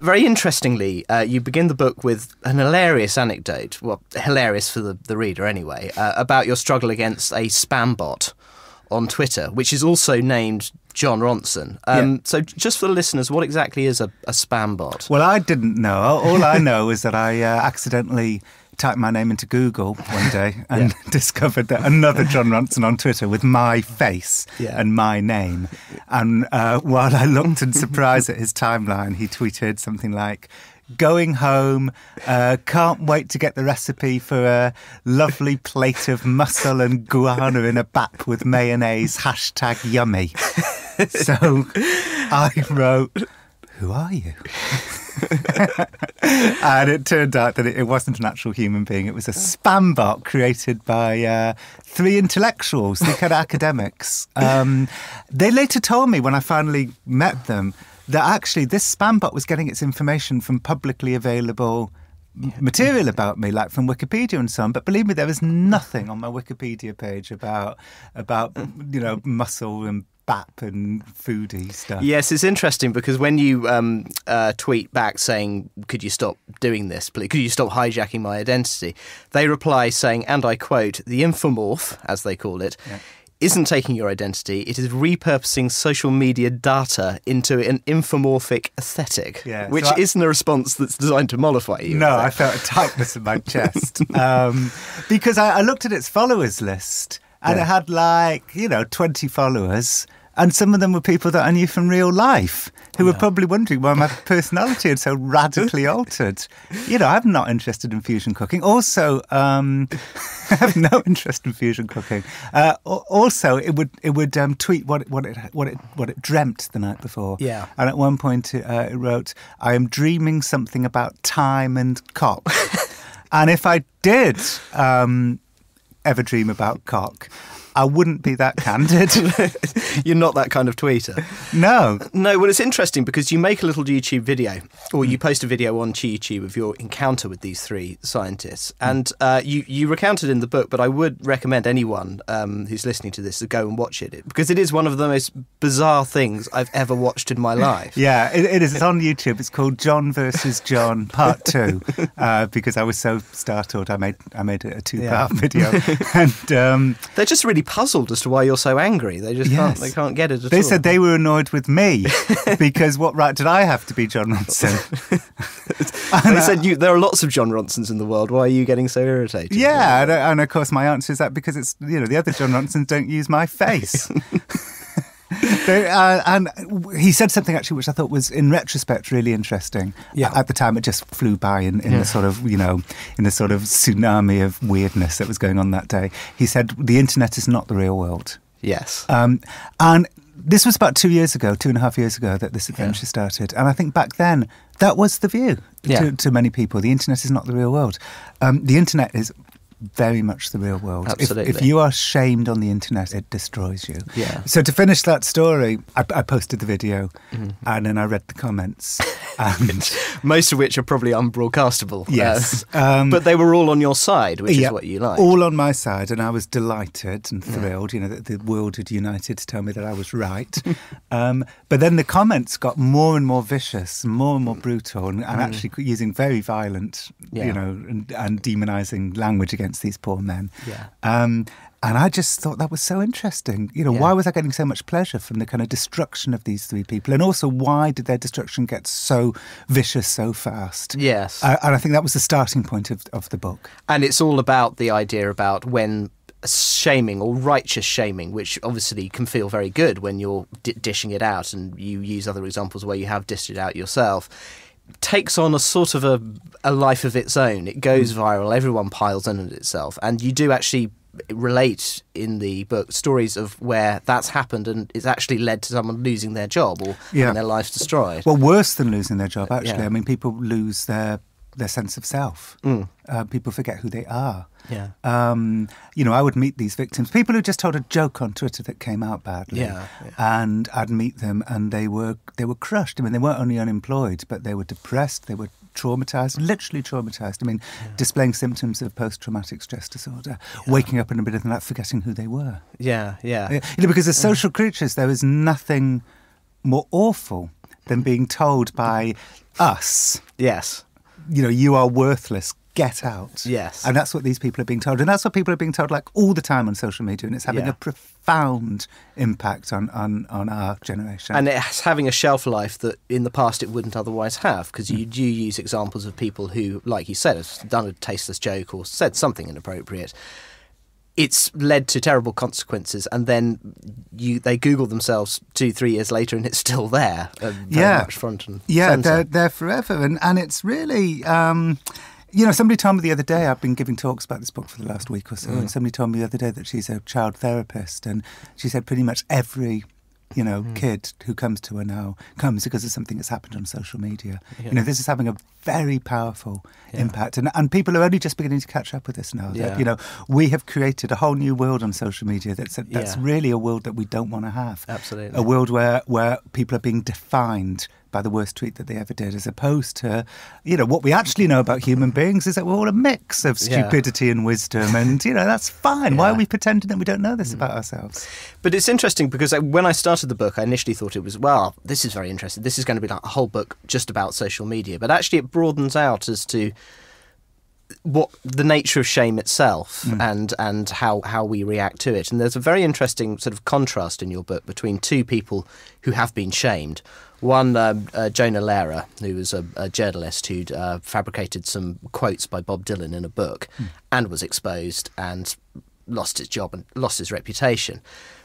Very interestingly, you begin the book with an hilarious anecdote, well, hilarious for the reader anyway, about your struggle against a spam bot on Twitter, which is also named Jon Ronson. So just for the listeners, what exactly is a spam bot? Well, I didn't know. All I know is that I accidentally typed my name into Google one day and discovered that another Jon Ronson on Twitter with my face and my name. And while I looked in surprise at his timeline, he tweeted something like, "Going home, can't wait to get the recipe for a lovely plate of mussel and guana in a bap with mayonnaise, #yummy." So I wrote, "Who are you?" And it turned out that it wasn't an actual human being. It was a spam bot created by 3 intellectuals, 3 kind of academics. They later told me when I finally met them that actually this spam bot was getting its information from publicly available material about me, like from Wikipedia and so on. But believe me, there was nothing on my Wikipedia page about mussel and bap and foodie stuff. Yes, it's interesting because when you tweet back saying, "Could you stop doing this, please? Could you stop hijacking my identity?" They reply saying, and I quote, "The infomorph, as they call it, isn't taking your identity. It is repurposing social media data into an infomorphic aesthetic," which isn't a response that's designed to mollify you. No, I felt a tightness in my chest because I looked at its followers list. And it had 20 followers. And some of them were people that I knew from real life who were probably wondering why my personality had so radically altered. I'm not interested in fusion cooking. Also, I have no interest in fusion cooking. Also, it would tweet what it dreamt the night before. Yeah. And at one point it wrote, "I am dreaming something about time and cock." And if I did ever dream about cock, I wouldn't be that candid. You're not that kind of tweeter. No. No, well, it's interesting because you make a little YouTube video, or you post a video on YouTube of your encounter with these 3 scientists. And you recount it in the book, but I would recommend anyone who's listening to this to go and watch it, because it is one of the most bizarre things I've ever watched in my life. Yeah, it is. It's on YouTube. It's called Jon versus Jon Part 2, because I was so startled. I made a 2-part video. And they're just really puzzled as to why you're so angry. They just can't get it at all. They said they were annoyed with me because what right did I have to be Jon Ronson? They said there are lots of Jon Ronsons in the world. Why are you getting so irritated? Yeah, and of course my answer is that because it's the other Jon Ronsons don't use my face. And he said something actually which I thought was, in retrospect, really interesting. At the time, it just flew by in the sort of in the sort of tsunami of weirdness that was going on that day. He said, "The internet is not the real world." Yes. And this was about 2.5 years ago that this adventure started. And I think back then that was the view to many people. The internet is not the real world. The internet is very much the real world. Absolutely. If you are shamed on the internet, it destroys you. Yeah. So to finish that story, I posted the video and then I read the comments. And most of which are probably unbroadcastable. Yes. But they were all on your side, which is what you like. All on my side, and I was delighted and thrilled, that the world had united to tell me that I was right. But then the comments got more and more vicious, more and more brutal, and actually using very violent, and demonising language against these poor men. Yeah. And I just thought that was so interesting. Why was I getting so much pleasure from the kind of destruction of these 3 people? And also, why did their destruction get so vicious so fast? Yes. And I think that was the starting point of the book. And it's all about the idea about when shaming or righteous shaming, which obviously can feel very good when you're dishing it out, and you use other examples where you have dished it out yourself, takes on a sort of a life of its own. It goes viral, everyone piles in on itself, and you do actually relate in the book stories of where that's happened and it's actually led to someone losing their job or having their lives destroyed. Well, worse than losing their job, actually. I mean, people lose their sense of self. People forget who they are. Yeah. I would meet these victims, people who just told a joke on Twitter that came out badly, and I'd meet them and they were crushed. I mean, they weren't only unemployed, but they were depressed, they were traumatised, literally traumatised. I mean, displaying symptoms of post-traumatic stress disorder, waking up in the middle of the night forgetting who they were. Yeah. Because as social creatures, there is nothing more awful than being told by us, Yes. you are worthless, get out. Yes. And that's what these people are being told. And that's what people are being told like all the time on social media. And it's having a profound impact on our generation. And it's having a shelf life that in the past it wouldn't otherwise have, because you do use examples of people who, like you said, have done a tasteless joke or said something inappropriate. It's led to terrible consequences, and then they Google themselves 2-3 years later, and it's still there. Very much front and centre. They're forever, and it's really. Somebody told me the other day, I've been giving talks about this book for the last week or so, and somebody told me the other day that she's a child therapist, and she said pretty much every kid who comes to her now comes because of something that's happened on social media. Yeah. This is having a very powerful impact, and people are only just beginning to catch up with this now. That, we have created a whole new world on social media that's really a world that we don't want to have. Absolutely. A world where people are being defined by the worst tweet that they ever did, as opposed to, what we actually know about human beings is that we're all a mix of stupidity and wisdom, and, that's fine. Yeah. Why are we pretending that we don't know this about ourselves? But it's interesting because when I started the book, I initially thought it was, well, this is very interesting. This is going to be like a whole book just about social media. But actually it broadens out as to what the nature of shame itself and how we react to it. And there's a very interesting sort of contrast in your book between two people who have been shamed. One, Jonah Lehrer, who was a journalist who'd fabricated some quotes by Bob Dylan in a book and was exposed and lost his job and lost his reputation.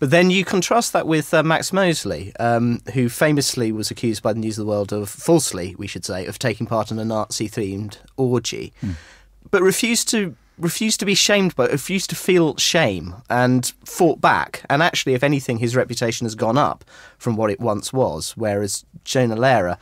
But then you contrast that with Max Mosley, who famously was accused by the News of the World of, falsely, we should say, of taking part in a Nazi-themed orgy, but refused to be shamed by it, refused to feel shame, and fought back. And actually, if anything, his reputation has gone up from what it once was, whereas Jonah Lehrer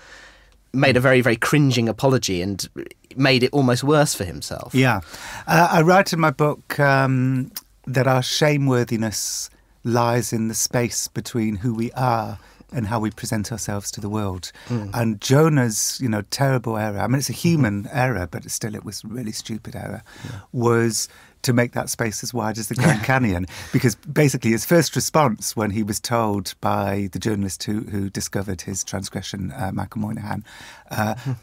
made a very, very cringing apology and made it almost worse for himself. Yeah. I write in my book that our shameworthiness lies in the space between who we are and how we present ourselves to the world. And Jonah's, terrible error, I mean, it's a human error, but still it was a really stupid error, was to make that space as wide as the Grand Canyon. Because basically his first response when he was told by the journalist who discovered his transgression, Michael Moynihan,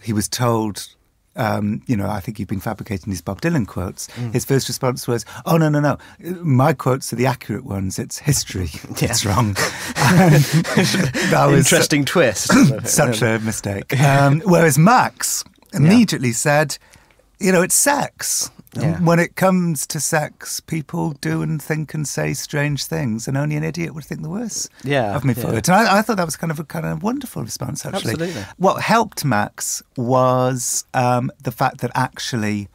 he was told, I think you've been fabricating these Bob Dylan quotes. His first response was, oh, no. My quotes are the accurate ones. It's history. It's wrong. That was interesting twist. Such a mistake. Whereas Max immediately said, it's sex. Yeah. When it comes to sex, people do and think and say strange things, and only an idiot would think the worst of me for it. And I thought that was kind of a wonderful response, actually. Absolutely. What helped Max was the fact that actually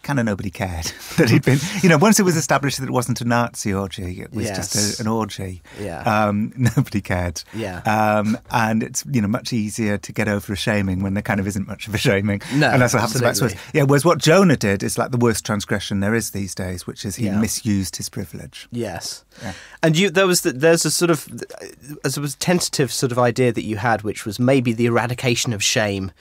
kind of nobody cared that he'd been, once it was established that it wasn't a Nazi orgy, it was just an orgy. Yeah. Nobody cared. Yeah. And it's, much easier to get over a shaming when there kind of isn't much of a shaming. No, and that's what happens to Max. absolutely. Whereas what Jonah did is like the worst transgression there is these days, which is he misused his privilege. Yes. Yeah. And there's a sort of a tentative sort of idea that you had, which was maybe the eradication of shame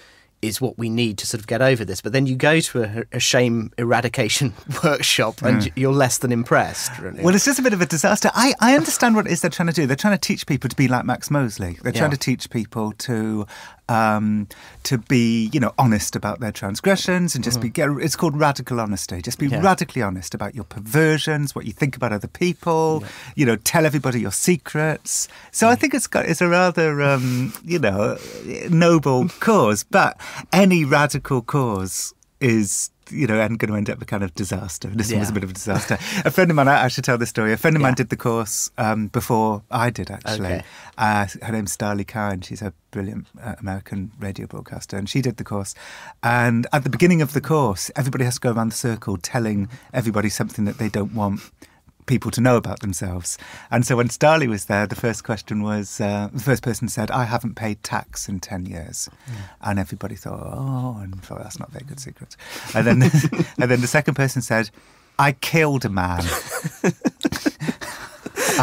is what we need to sort of get over this. But then you go to a shame eradication workshop and you're less than impressed. Really. Well, it's just a bit of a disaster. I understand what it is they're trying to do. They're trying to teach people to be like Max Mosley. They're trying to teach people to be, honest about their transgressions and just it's called radical honesty. Just be radically honest about your perversions, what you think about other people, tell everybody your secrets. So I think it's a rather, noble cause, but any radical cause is and going to end up a kind of disaster. This one was a bit of a disaster. A friend of mine, I should tell this story. A friend of mine did the course before I did, actually. Okay. Her name's Starlee Kine. She's a brilliant American radio broadcaster, and she did the course. And at the beginning of the course, everybody has to go around the circle telling everybody something that they don't want people to know about themselves. And so when Starlee was there, the first question was, the first person said, I haven't paid tax in 10 years. And everybody thought, and thought, that's not a very good secret. And then, and then the second person said, I killed a man.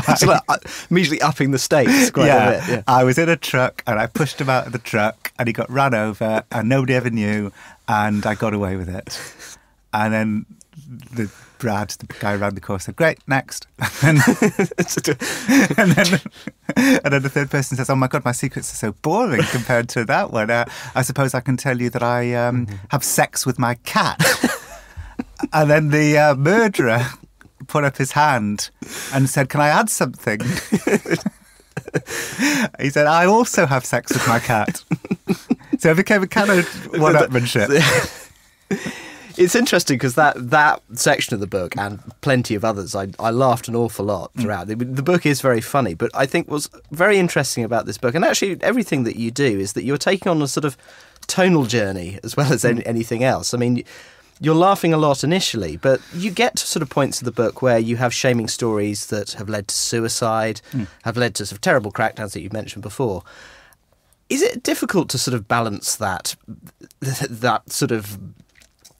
It's like immediately upping the stakes quite a bit. Yeah. I was in a truck and I pushed him out of the truck and he got ran over and nobody ever knew and I got away with it. And then the Brad, the guy around the course, said, "Great, next." And then the third person says, "Oh my God, my secrets are so boring compared to that one. I suppose I can tell you that I have sex with my cat." And then the murderer put up his hand and said, "Can I add something?" He said, "I also have sex with my cat." So it became a kind of one-upmanship. It's interesting because that section of the book and plenty of others, I laughed an awful lot throughout. The book is very funny, but I think what's very interesting about this book, and actually everything that you do, is that you're taking on a sort of tonal journey as well as anything else. I mean, you're laughing a lot initially, but you get to sort of points of the book where you have shaming stories that have led to suicide, have led to sort of terrible crackdowns that you mentioned before. Is it difficult to sort of balance that sort of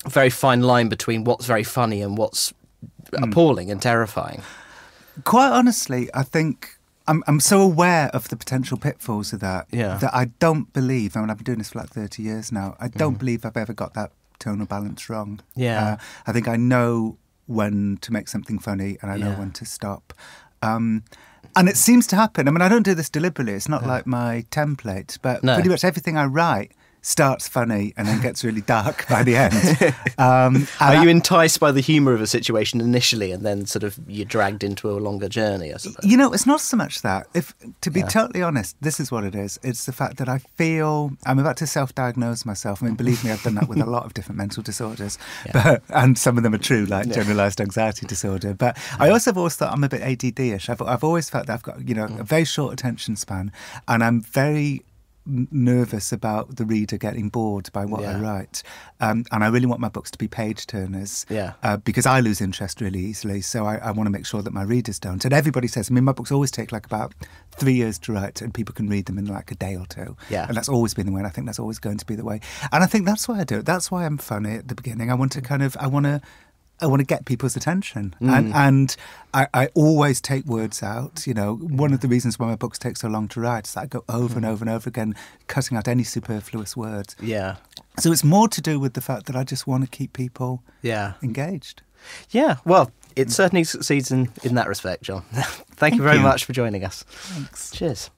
very fine line between what's very funny and what's appalling and terrifying? Quite honestly, I think I'm so aware of the potential pitfalls of that that I don't believe, I mean, I've been doing this for like 30 years now, I don't believe I've ever got that tonal balance wrong. I think I know when to make something funny and I know when to stop. And it seems to happen. I mean, I don't do this deliberately. It's not like my template, but pretty much everything I write starts funny and then gets really dark by the end. Are you enticed by the humour of a situation initially and then sort of you're dragged into a longer journey, I suppose? You know, it's not so much that. To be totally honest, this is what it is. It's the fact that I feel I'm about to self-diagnose myself. I mean, believe me, I've done that with a lot of different mental disorders, and some of them are true, like generalised anxiety disorder. But I also have always thought I'm a bit ADD-ish. I've always felt that I've got, you know, a very short attention span, and I'm very nervous about the reader getting bored by what I write, and I really want my books to be page turners, because I lose interest really easily, so I want to make sure that my readers don't. And everybody says, I mean, my books always take like about 3 years to write and people can read them in like a day or two, and that's always been the way, and I think that's always going to be the way, and I think that's why I do it. That's why I'm funny at the beginning. I want to get people's attention. And I always take words out. You know, one of the reasons why my books take so long to write is that I go over and over and over again, cutting out any superfluous words. Yeah. So it's more to do with the fact that I just want to keep people engaged. Yeah, well, it certainly succeeds in that respect, Jon. Thank you very much for joining us. Thanks. Cheers.